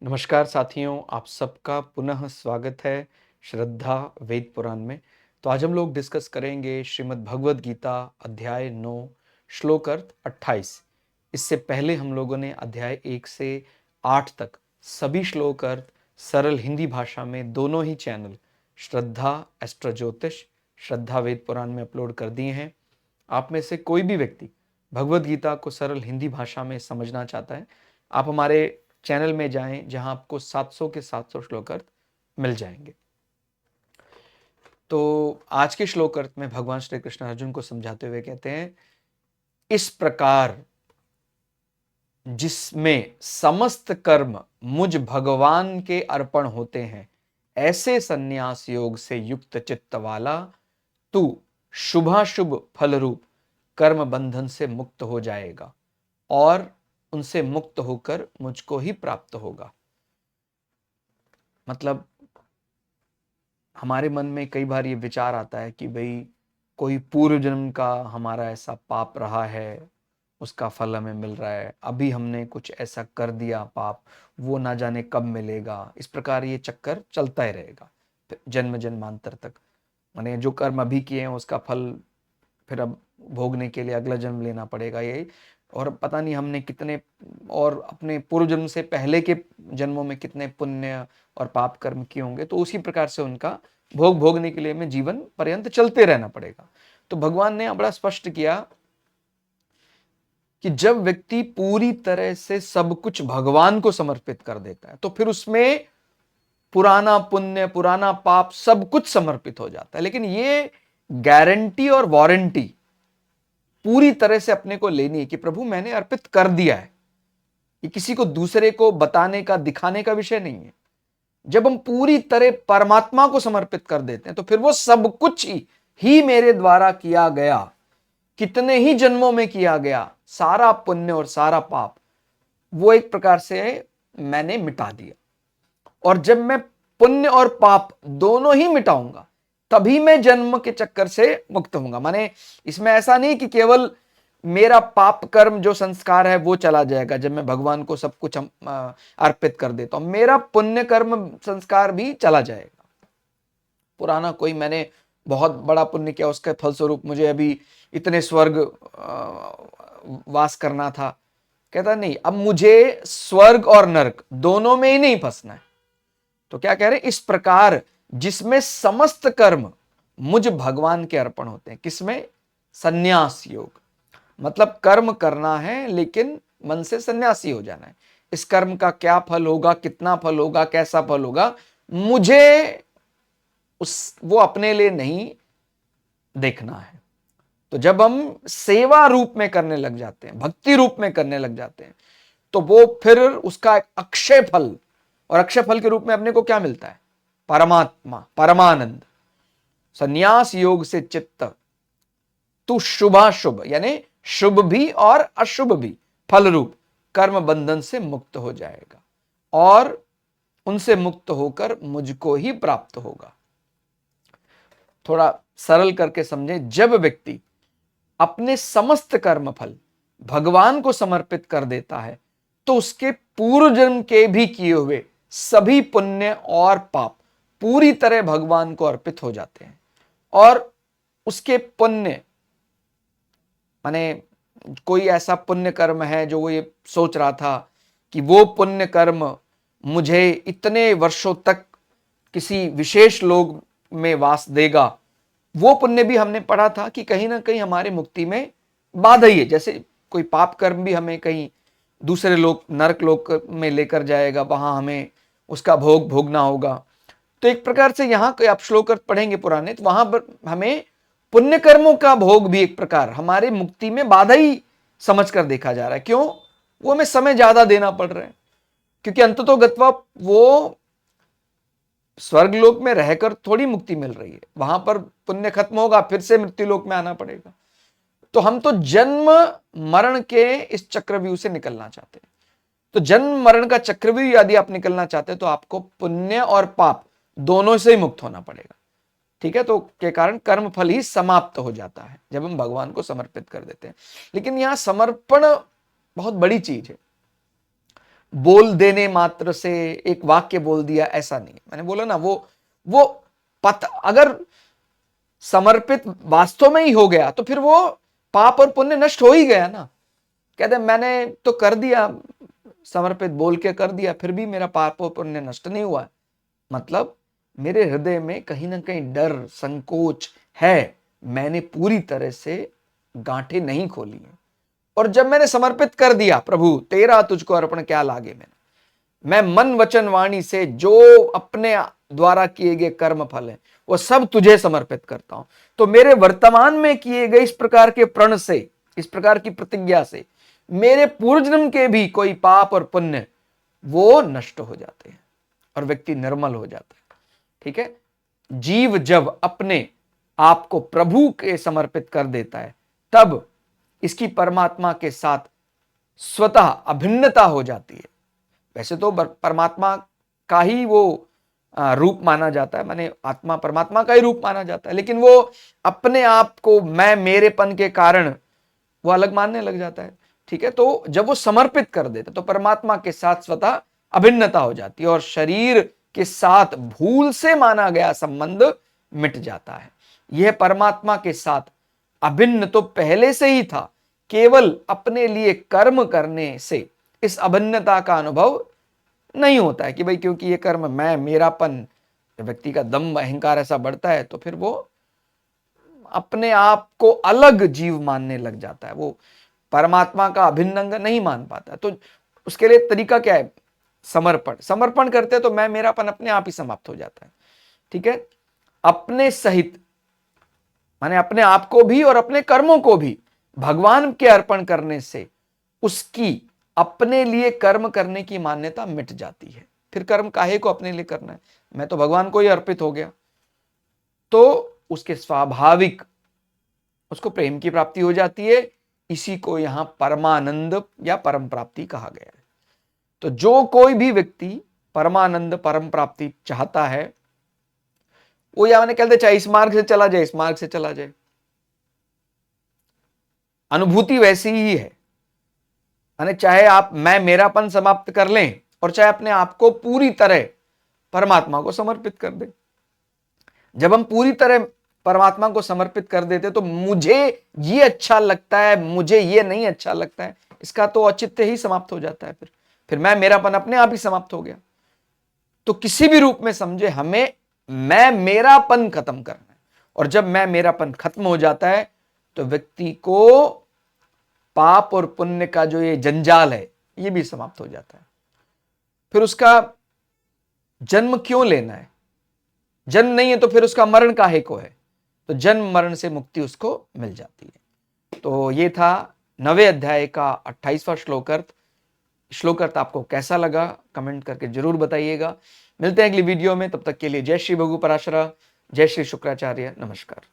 नमस्कार साथियों, आप सबका पुनः स्वागत है श्रद्धा वेद पुराण में। तो आज हम लोग डिस्कस करेंगे श्रीमद् भगवद गीता अध्याय 9 श्लोक अर्थ 28। इससे पहले हम लोगों ने अध्याय 1 से 8 तक सभी श्लोक अर्थ सरल हिंदी भाषा में दोनों ही चैनल श्रद्धा एस्ट्रो ज्योतिष, श्रद्धा वेद पुराण में अपलोड कर दिए हैं। आप में से कोई भी व्यक्ति भगवद गीता को सरल हिंदी भाषा में समझना चाहता है, आप हमारे चैनल में जाएं जहां आपको 700 के 700 श्लोक अर्थ मिल जाएंगे। तो आज के श्लोक अर्थ में भगवान श्री कृष्ण अर्जुन को समझाते हुए कहते हैं, इस प्रकार जिसमें समस्त कर्म मुझ भगवान के अर्पण होते हैं, ऐसे संन्यास योग से युक्त चित्त वाला तू शुभाशुभ फल रूप कर्म बंधन से मुक्त हो जाएगा और उनसे मुक्त होकर मुझको ही प्राप्त होगा। मतलब हमारे मन में कई बार ये विचार आता है कि भाई कोई पूर्व जन्म का हमारा ऐसा पाप रहा है, उसका फल हमें मिल रहा है, अभी हमने कुछ ऐसा कर दिया पाप, वो ना जाने कब मिलेगा। इस प्रकार ये चक्कर चलता ही रहेगा जन्म जन्मांतर तक। माने जो कर्म अभी किए हैं उसका फल फिर अब भोगने के लिए अगला जन्म लेना पड़ेगा यही। और पता नहीं हमने कितने और अपने पूर्व जन्म से पहले के जन्मों में कितने पुण्य और पाप कर्म किए होंगे, तो उसी प्रकार से उनका भोग भोगने के लिए हमें जीवन पर्यंत चलते रहना पड़ेगा। तो भगवान ने बड़ा स्पष्ट किया कि जब व्यक्ति पूरी तरह से सब कुछ भगवान को समर्पित कर देता है तो फिर उसमें पुराना पुण्य पुराना पाप सब कुछ समर्पित हो जाता है। लेकिन ये गारंटी और वारंटी पूरी तरह से अपने को लेनी है कि प्रभु मैंने अर्पित कर दिया है। ये किसी को दूसरे को बताने का दिखाने का विषय नहीं है। जब हम पूरी तरह परमात्मा को समर्पित कर देते हैं तो फिर वो सब कुछ ही मेरे द्वारा किया गया, कितने ही जन्मों में किया गया सारा पुण्य और सारा पाप, वो एक प्रकार से मैंने मिटा दिया। और जब मैं पुण्य और पाप दोनों ही मिटाऊंगा तभी मैं जन्म के चक्कर से मुक्त होऊंगा। माने इसमें ऐसा नहीं कि केवल मेरा पाप कर्म जो संस्कार है वो चला जाएगा जब मैं भगवान को सब कुछ अर्पित कर देता हूं, मेरा पुण्य कर्म संस्कार भी चला जाएगा। पुराना कोई मैंने बहुत बड़ा पुण्य किया, उसके फलस्वरूप मुझे अभी इतने स्वर्ग वास करना था, कहता नहीं अब मुझे स्वर्ग और नरक दोनों में ही नहीं फंसना है। तो क्या कह रहे, इस प्रकार जिसमें समस्त कर्म मुझ भगवान के अर्पण होते हैं। किसमें? संन्यास योग, मतलब कर्म करना है लेकिन मन से सन्यासी हो जाना है। इस कर्म का क्या फल होगा, कितना फल होगा, कैसा फल होगा, मुझे वो अपने लिए नहीं देखना है। तो जब हम सेवा रूप में करने लग जाते हैं, भक्ति रूप में करने लग जाते हैं, तो वो फिर उसका अक्षय फल, और अक्षय फल के रूप में अपने को क्या मिलता है? परमात्मा, परमानंद। संन्यास योग से चित्त तू शुभाशुभ, यानी शुभ भी और अशुभ भी फल रूप कर्म बंधन से मुक्त हो जाएगा और उनसे मुक्त होकर मुझको ही प्राप्त होगा। थोड़ा सरल करके समझे, जब व्यक्ति अपने समस्त कर्म फल भगवान को समर्पित कर देता है तो उसके पूर्व जन्म के भी किए हुए सभी पुण्य और पाप पूरी तरह भगवान को अर्पित हो जाते हैं। और उसके पुण्य, माने कोई ऐसा पुण्य कर्म है जो वो ये सोच रहा था कि वो पुण्य कर्म मुझे इतने वर्षों तक किसी विशेष लोक में वास देगा, वो पुण्य भी हमने पढ़ा था कि कहीं ना कहीं हमारे मुक्ति में बाधा ही है। जैसे कोई पाप कर्म भी हमें कहीं दूसरे लोक, नरक लोक में लेकर जाएगा, वहां हमें उसका भोग भोगना होगा। तो एक प्रकार से यहाँ आप श्लोक पढ़ेंगे पुराने, तो वहां पर हमें पुण्य कर्मों का भोग भी एक प्रकार हमारे मुक्ति में बाधा ही समझकर देखा जा रहा है। क्यों? वो हमें समय ज्यादा देना पड़ रहा है, क्योंकि अंततोगत्वा वो स्वर्ग लोक में रहकर थोड़ी मुक्ति मिल रही है, वहां पर पुण्य खत्म होगा फिर से मृत्यु लोक में आना पड़ेगा। तो हम तो जन्म मरण के इस चक्रव्यूह से निकलना चाहते हैं। तो जन्म मरण का चक्रव्यूह यदि आप निकलना चाहते हैं तो आपको पुण्य और पाप दोनों से ही मुक्त होना पड़ेगा। ठीक है, तो के कारण कर्म फल ही समाप्त हो जाता है जब हम भगवान को समर्पित कर देते हैं। लेकिन यहां समर्पण बहुत बड़ी चीज है। बोल देने मात्र से, एक वाक्य बोल दिया, ऐसा नहीं। मैंने बोला ना, वो पता अगर समर्पित वास्तव में ही हो गया तो फिर वो पाप और पुण्य नष्ट हो ही गया ना। कहते मैंने तो कर दिया, समर्पित बोल के कर दिया, फिर भी मेरा पाप और पुण्य नष्ट नहीं हुआ, मतलब मेरे हृदय में कहीं ना कहीं डर, संकोच है, मैंने पूरी तरह से गांठें नहीं खोली है। और जब मैंने समर्पित कर दिया, प्रभु तेरा तुझको अर्पण क्या लागे, मैं मन वचन वाणी से जो अपने द्वारा किए गए कर्म फल है वो सब तुझे समर्पित करता हूं, तो मेरे वर्तमान में किए गए इस प्रकार के प्रण से, इस प्रकार की प्रतिज्ञा से मेरे पूर्व जन्म के भी कोई पाप और पुण्य वो नष्ट हो जाते हैं और व्यक्ति निर्मल हो जाता है। ठीक है, जीव जब अपने आप को प्रभु के समर्पित कर देता है तब इसकी परमात्मा के साथ स्वतः अभिन्नता हो जाती है। वैसे तो परमात्मा का ही वो रूप माना जाता है, माने आत्मा परमात्मा का ही रूप माना जाता है, लेकिन वो अपने आप को मैं मेरेपन के कारण वो अलग मानने लग जाता है। ठीक है, तो जब वो समर्पित कर देता तो परमात्मा के साथ स्वतः अभिन्नता हो जाती है और शरीर के साथ भूल से माना गया संबंध मिट जाता है। यह परमात्मा के साथ अभिन्न तो पहले से ही था, केवल अपने लिए कर्म करने से इस अभिन्नता का अनुभव नहीं होता है कि भाई क्योंकि ये कर्म मैं मेरापन, व्यक्ति का दम अहंकार ऐसा बढ़ता है तो फिर वो अपने आप को अलग जीव मानने लग जाता है, वो परमात्मा का अभिन्न अंग नहीं मान पाता। तो उसके लिए तरीका क्या है? समर्पण। समर्पण करते तो मैं मेरापन अपने आप ही समाप्त हो जाता है। ठीक है, अपने सहित माने अपने आप को भी और अपने कर्मों को भी भगवान के अर्पण करने से उसकी अपने लिए कर्म करने की मान्यता मिट जाती है। फिर कर्म काहे को अपने लिए करना है, मैं तो भगवान को ही अर्पित हो गया, तो उसके स्वाभाविक उसको प्रेम की प्राप्ति हो जाती है। इसी को यहां परमानंद या परम प्राप्ति कहा गया है। तो जो कोई भी व्यक्ति परमानंद परम प्राप्ति चाहता है वो या मैंने कहते चाहे इस मार्ग से चला जाए, इस मार्ग से चला जाए, अनुभूति वैसी ही है। यानी चाहे आप मैं मेरापन समाप्त कर लें और चाहे अपने आप को पूरी तरह परमात्मा को समर्पित कर दे। जब हम पूरी तरह परमात्मा को समर्पित कर देते तो मुझे ये अच्छा लगता है, मुझे ये नहीं अच्छा लगता है, इसका तो औचित्य ही समाप्त हो जाता है। फिर मैं मेरापन अपने आप ही समाप्त हो गया। तो किसी भी रूप में समझे, हमें मैं मेरापन खत्म करना है, और जब मैं मेरापन खत्म हो जाता है तो व्यक्ति को पाप और पुण्य का जो ये जंजाल है ये भी समाप्त हो जाता है। फिर उसका जन्म क्यों लेना है? जन्म नहीं है तो फिर उसका मरण काहे को है? तो जन्म मरण से मुक्ति उसको मिल जाती है। तो ये था 9वें अध्याय का 28वां श्लोकार्थ। श्लोकार्थ आपको कैसा लगा कमेंट करके जरूर बताइएगा। मिलते हैं अगली वीडियो में, तब तक के लिए जय श्री भगु पराशरा, जय श्री शुक्राचार्य, नमस्कार।